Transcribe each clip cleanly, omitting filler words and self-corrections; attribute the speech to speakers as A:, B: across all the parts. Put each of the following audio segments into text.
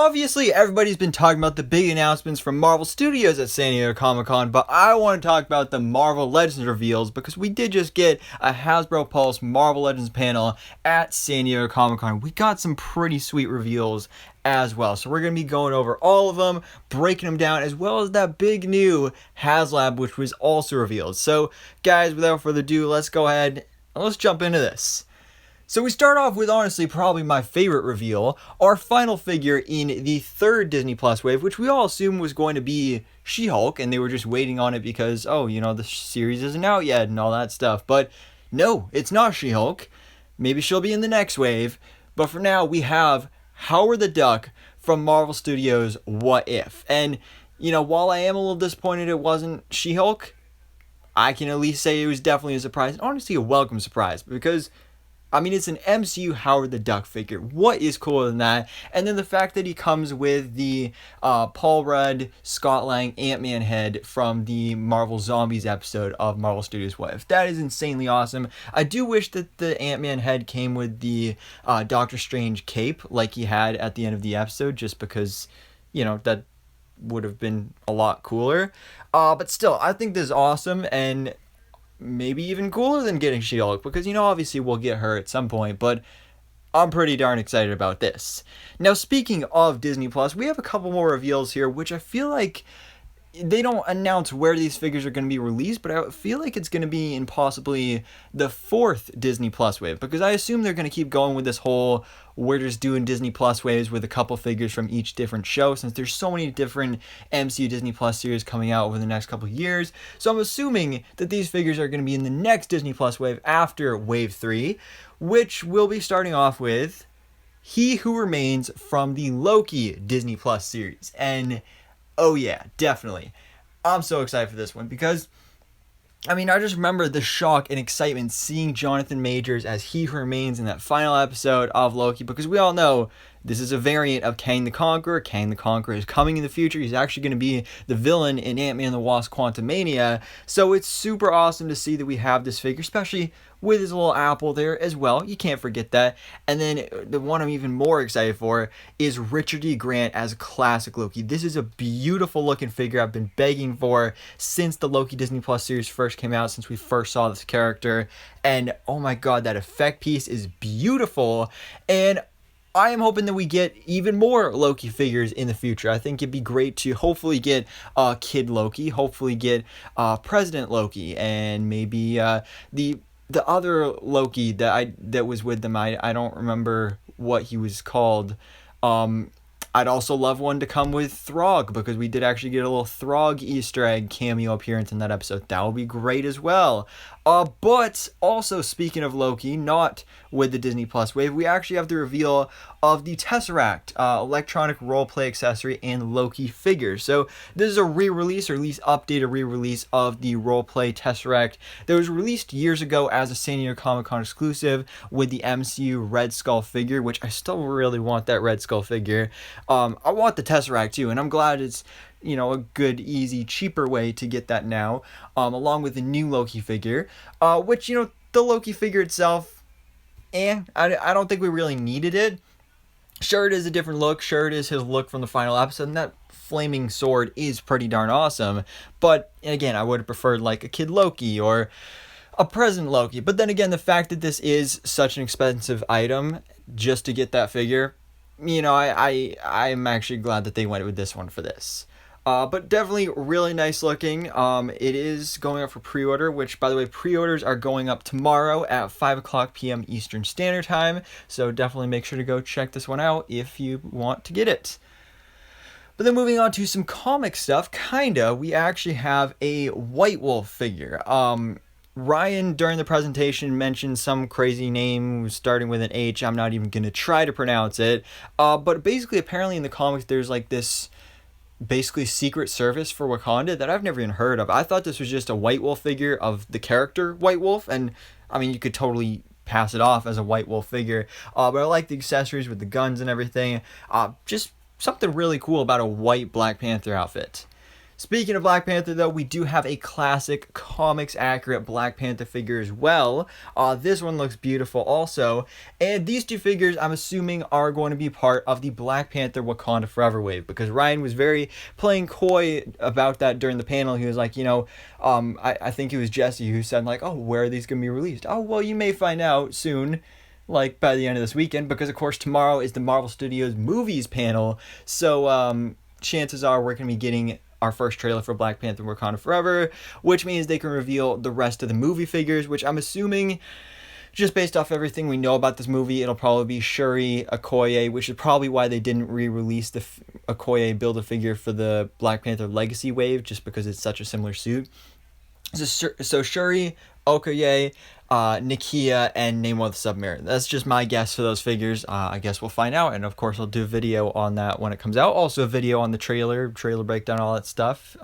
A: Obviously, everybody's been talking about the big announcements from Marvel Studios at San Diego Comic-Con, but I want to talk about the Marvel Legends reveals because we did just get a Hasbro Pulse Marvel Legends panel at San Diego Comic-Con. We got some pretty sweet reveals as well, so we're going to be going over all of them, breaking them down, as well as that big new HasLab, which was also revealed. So, guys, without further ado, let's go ahead and let's jump into this. So we start off with honestly probably my favorite reveal, our final figure in the third Disney Plus wave, which we all assumed was going to be She-Hulk, and they were just waiting on it because, oh, you know, the series isn't out yet and all that stuff. But no, it's not She-Hulk. Maybe she'll be in the next wave. But for now, we have Howard the Duck from Marvel Studios' What If. And, you know, while I am a little disappointed it wasn't She-Hulk, I can at least say it was definitely a surprise. And honestly, a welcome surprise, because I mean, it's an MCU Howard the Duck figure. What is cooler than that? And then the fact that he comes with the Paul Rudd, Scott Lang, Ant-Man head from the Marvel Zombies episode of Marvel Studios' What If. That is insanely awesome. I do wish that the Ant-Man head came with the Doctor Strange cape like he had at the end of the episode, just because, you know, that would have been a lot cooler. But still, I think this is awesome, and maybe even cooler than getting She-Hulk, because, you know, obviously we'll get her at some point, but I'm pretty darn excited about this. Now, speaking of Disney Plus, we have a couple more reveals here, which I feel like they don't announce where these figures are going to be released, but I feel like it's going to be in possibly the fourth Disney Plus wave, because I assume they're going to keep going with this whole, we're just doing Disney Plus waves with a couple figures from each different show, since there's so many different MCU Disney Plus series coming out over the next couple of years. So I'm assuming that these figures are going to be in the next Disney Plus wave after Wave 3, which will be starting off with He Who Remains from the Loki Disney Plus series. And oh yeah, definitely. I'm so excited for this one because, I mean, I just remember the shock and excitement seeing Jonathan Majors as He Who Remains in that final episode of Loki, because we all know this is a variant of Kang the Conqueror. Kang the Conqueror is coming in the future. He's actually going to be the villain in Ant-Man and the Wasp: Quantumania. So it's super awesome to see that we have this figure, especially with his little apple there as well. You can't forget that. And then the one I'm even more excited for is Richard E. Grant as classic Loki. This is a beautiful looking figure I've been begging for since the Loki Disney Plus series first came out, since we first saw this character. And oh my god, that effect piece is beautiful. And I am hoping that we get even more Loki figures in the future. I think it'd be great to hopefully get Kid Loki, hopefully get President Loki, and maybe the other Loki that was with them. I don't remember what he was called. I'd also love one to come with Throg, because we did actually get a little Throg Easter egg cameo appearance in that episode. That would be great as well. But also, speaking of Loki, not with the Disney Plus wave, we actually have the reveal of the Tesseract electronic roleplay accessory and Loki figure. So this is a re-release, or at least updated re-release of the roleplay Tesseract that was released years ago as a San Diego Comic-Con exclusive with the MCU Red Skull figure, which I still really want that Red Skull figure. I want the Tesseract too, and I'm glad it's, you know, a good, easy, cheaper way to get that now, along with the new Loki figure, which, you know, the Loki figure itself, I don't think we really needed it. Sure, it is a different look. Sure, it is his look from the final episode, and that flaming sword is pretty darn awesome. But, again, I would have preferred, like, a Kid Loki or a President Loki. But then again, the fact that this is such an expensive item just to get that figure, you know, I'm actually glad that they went with this one for this. But definitely really nice looking. It is going up for pre-order, which, by the way, pre-orders are going up tomorrow at 5 o'clock p.m. Eastern Standard Time. So definitely make sure to go check this one out if you want to get it. But then moving on to some comic stuff, we actually have a White Wolf figure. Ryan, during the presentation, mentioned some crazy name starting with an H. I'm not even going to try to pronounce it. But basically, apparently in the comics, there's like this basically secret service for Wakanda that I've never even heard of. I thought this was just a White Wolf figure of the character White Wolf, and I mean, you could totally pass it off as a White Wolf figure. But I like the accessories with the guns and everything. Just something really cool about a white Black Panther outfit. Speaking of Black Panther, though, we do have a classic comics accurate Black Panther figure as well. This one looks beautiful also. And these two figures, I'm assuming, are going to be part of the Black Panther Wakanda Forever wave, because Ryan was very playing coy about that during the panel. He was like, I think it was Jesse who said, like, oh, where are these going to be released? Oh, well, you may find out soon, like by the end of this weekend, because of course tomorrow is the Marvel Studios movies panel. So chances are we're going to be getting our first trailer for Black Panther Wakanda Forever, which means they can reveal the rest of the movie figures, which I'm assuming, just based off everything we know about this movie, it'll probably be Shuri, Okoye, which is probably why they didn't re-release the Okoye Build-A-Figure for the Black Panther Legacy wave, just because it's such a similar suit. So Shuri, Okoye, Nakia, and Namor the Submariner. That's just my guess for those figures. I guess we'll find out, and of course I'll do a video on that when it comes out. Also a video on the trailer breakdown, all that stuff.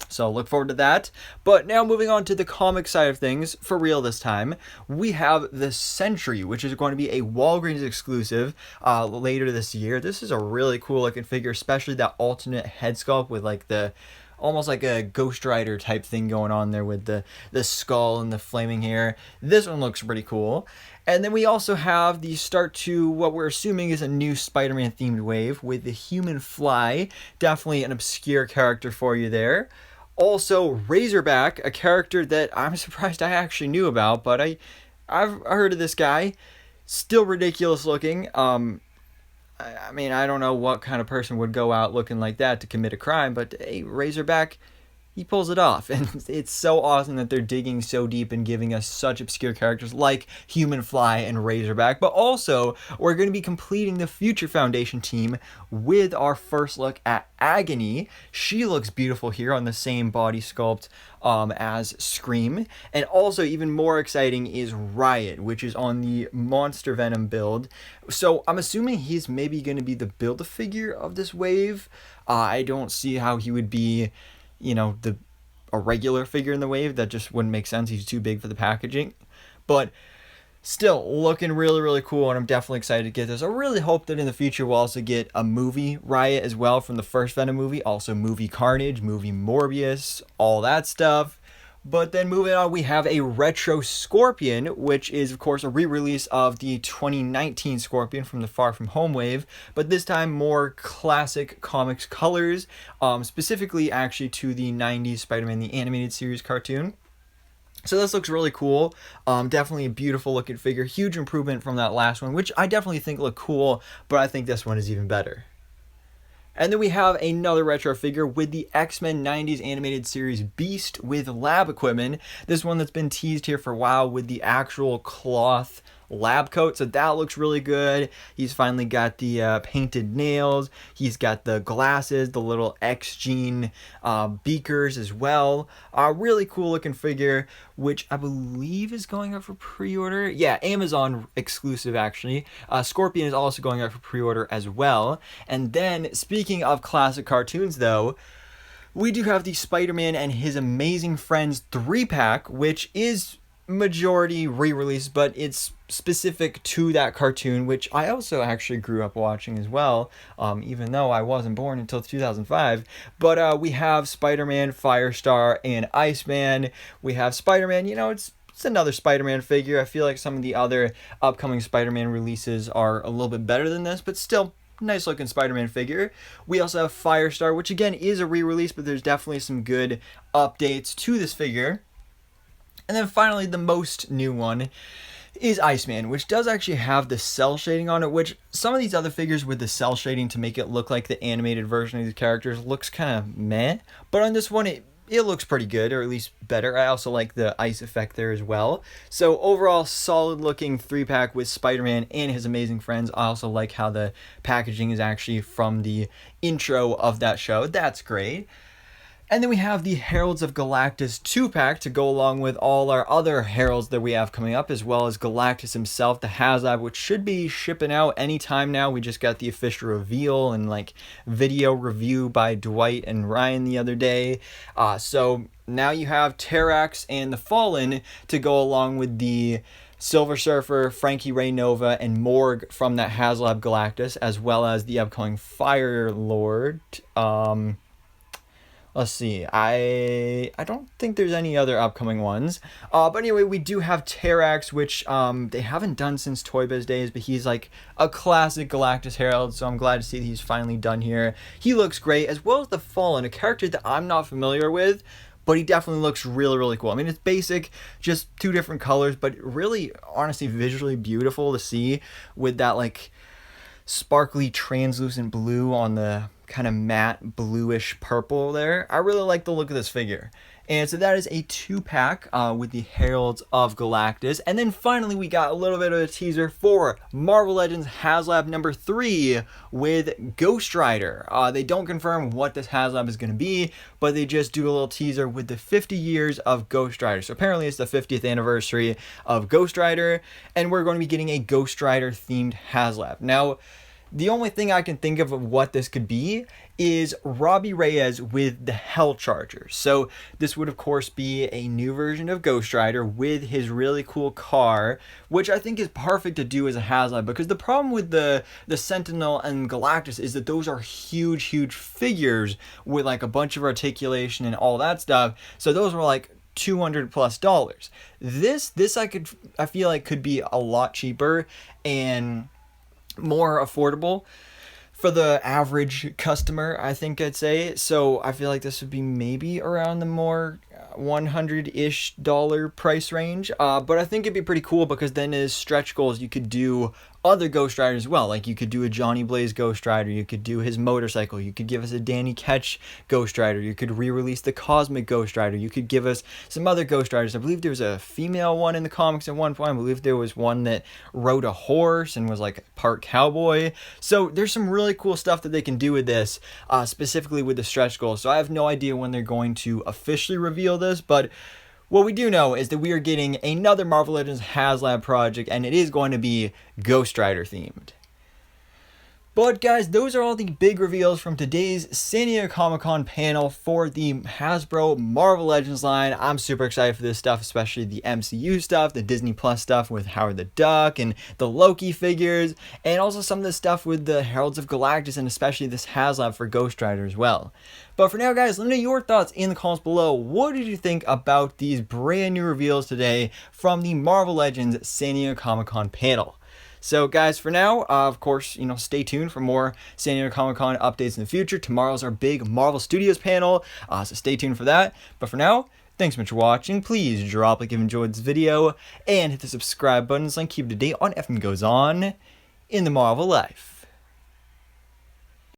A: So look forward to that. But now moving on to the comic side of things, for real this time, we have the Sentry, which is going to be a Walgreens exclusive later this year. This is a really cool looking figure, especially that alternate head sculpt with like the almost like a Ghost Rider type thing going on there with the skull and the flaming hair. This one looks pretty cool. And then we also have the start to what we're assuming is a new Spider-Man themed wave with the Human Fly. Definitely an obscure character for you there. Also Razorback, a character that I'm surprised I actually knew about, but I've heard of this guy. Still ridiculous looking. I mean, I don't know what kind of person would go out looking like that to commit a crime, but hey, Razorback, he pulls it off. And it's so awesome that they're digging so deep and giving us such obscure characters like Human Fly and Razorback. But also, we're going to be completing the Future Foundation team with our first look at Agony. She looks beautiful here on the same body sculpt as Scream. And also, even more exciting is Riot, which is on the Monster Venom build. So I'm assuming he's maybe going to be the Build-A-Figure of this wave. I don't see how he would be, a regular figure in the wave. That just wouldn't make sense. He's too big for the packaging. But still, looking really, really cool, and I'm definitely excited to get this. I really hope that in the future we'll also get a movie Riot as well from the first Venom movie. Also movie Carnage, movie Morbius, all that stuff. But then moving on, we have a retro Scorpion, which is, of course, a re-release of the 2019 Scorpion from the Far From Home wave, but this time more classic comics colors, specifically actually to the 90s Spider-Man the Animated Series cartoon. So this looks really cool. Definitely a beautiful looking figure. Huge improvement from that last one, which I definitely think looked cool, but I think this one is even better. And then we have another retro figure with the X-Men 90s animated series Beast with lab equipment. This one that's been teased here for a while with the actual cloth lab coat, so that looks really good. He's finally got the painted nails. He's got the glasses, the little X-Gene beakers as well. Really cool looking figure, which I believe is going up for pre-order. Yeah, Amazon exclusive actually. Scorpion is also going up for pre-order as well. And then speaking of classic cartoons though, we do have the Spider-Man and His Amazing Friends 3-pack, which is majority re-release, but it's specific to that cartoon, which I also actually grew up watching as well, even though I wasn't born until 2005. But we have Spider-Man, Firestar, and Iceman. We have Spider-Man, it's another Spider-Man figure. I feel like some of the other upcoming Spider-Man releases are a little bit better than this, but still nice looking Spider-Man figure. We also have Firestar, which again is a re-release, but there's definitely some good updates to this figure. And then finally, the most new one is Iceman, which does actually have the cell shading on it, which some of these other figures with the cell shading to make it look like the animated version of these characters looks kind of meh. But on this one, it looks pretty good, or at least better. I also like the ice effect there as well. So overall, solid looking 3-pack with Spider-Man and His Amazing Friends. I also like how the packaging is actually from the intro of that show. That's great. And then we have the Heralds of Galactus 2-pack to go along with all our other heralds that we have coming up, as well as Galactus himself, the HasLab, which should be shipping out anytime now. We just got the official reveal and video review by Dwight and Ryan the other day. So now you have Terrax and the Fallen to go along with the Silver Surfer, Frankie Ray Nova, and Morg from that HasLab Galactus, as well as the upcoming Fire Lord. Let's see. I don't think there's any other upcoming ones. But anyway, we do have Terrax, which they haven't done since Toy Biz days, but he's like a classic Galactus Herald, so I'm glad to see that he's finally done here. He looks great, as well as the Fallen, a character that I'm not familiar with, but he definitely looks really, really cool. I mean, it's basic, just two different colors, but really, honestly, visually beautiful to see with that like sparkly translucent blue on the kind of matte bluish purple there. I really like the look of this figure. And so that is a 2-pack with the Heralds of Galactus. And then finally we got a little bit of a teaser for Marvel Legends HasLab number 3 with Ghost Rider. They don't confirm what this HasLab is going to be, but they just do a little teaser with the 50 years of Ghost Rider. So apparently it's the 50th anniversary of Ghost Rider, and we're going to be getting a Ghost Rider themed HasLab. Now, the only thing I can think of what this could be is Robbie Reyes with the Hell Charger. So this would of course be a new version of Ghost Rider with his really cool car, which I think is perfect to do as a HasLab, because the problem with the Sentinel and Galactus is that those are huge figures with like a bunch of articulation and all that stuff. So those were like $200+. This I feel like could be a lot cheaper and more affordable for the average customer, I think I'd say. So I feel like this would be maybe around the more $100-ish price range, but I think it'd be pretty cool, because then as stretch goals you could do other Ghost Riders as well. Like you could do a Johnny Blaze Ghost Rider, you could do his motorcycle, you could give us a Danny Ketch Ghost Rider, you could re-release the Cosmic Ghost Rider, you could give us some other Ghost Riders. I believe there was a female one in the comics at one point. I believe there was one that rode a horse and was like part cowboy. So there's some really cool stuff that they can do with this, specifically with the stretch goals. So I have no idea when they're going to officially reveal this, but what we do know is that we are getting another Marvel Legends HasLab project, and it is going to be Ghost Rider themed. But guys, those are all the big reveals from today's San Diego Comic-Con panel for the Hasbro Marvel Legends line. I'm super excited for this stuff, especially the MCU stuff, the Disney Plus stuff with Howard the Duck and the Loki figures, and also some of the stuff with the Heralds of Galactus, and especially this HasLab for Ghost Rider as well. But for now, guys, let me know your thoughts in the comments below. What did you think about these brand new reveals today from the Marvel Legends San Diego Comic-Con panel? So guys, for now, of course, stay tuned for more San Diego Comic-Con updates in the future. Tomorrow's our big Marvel Studios panel, so stay tuned for that. But for now, thanks so much for watching. Please drop a like if you enjoyed this video, and hit the subscribe button so I can keep up to date on everything that goes on in the Marvel life.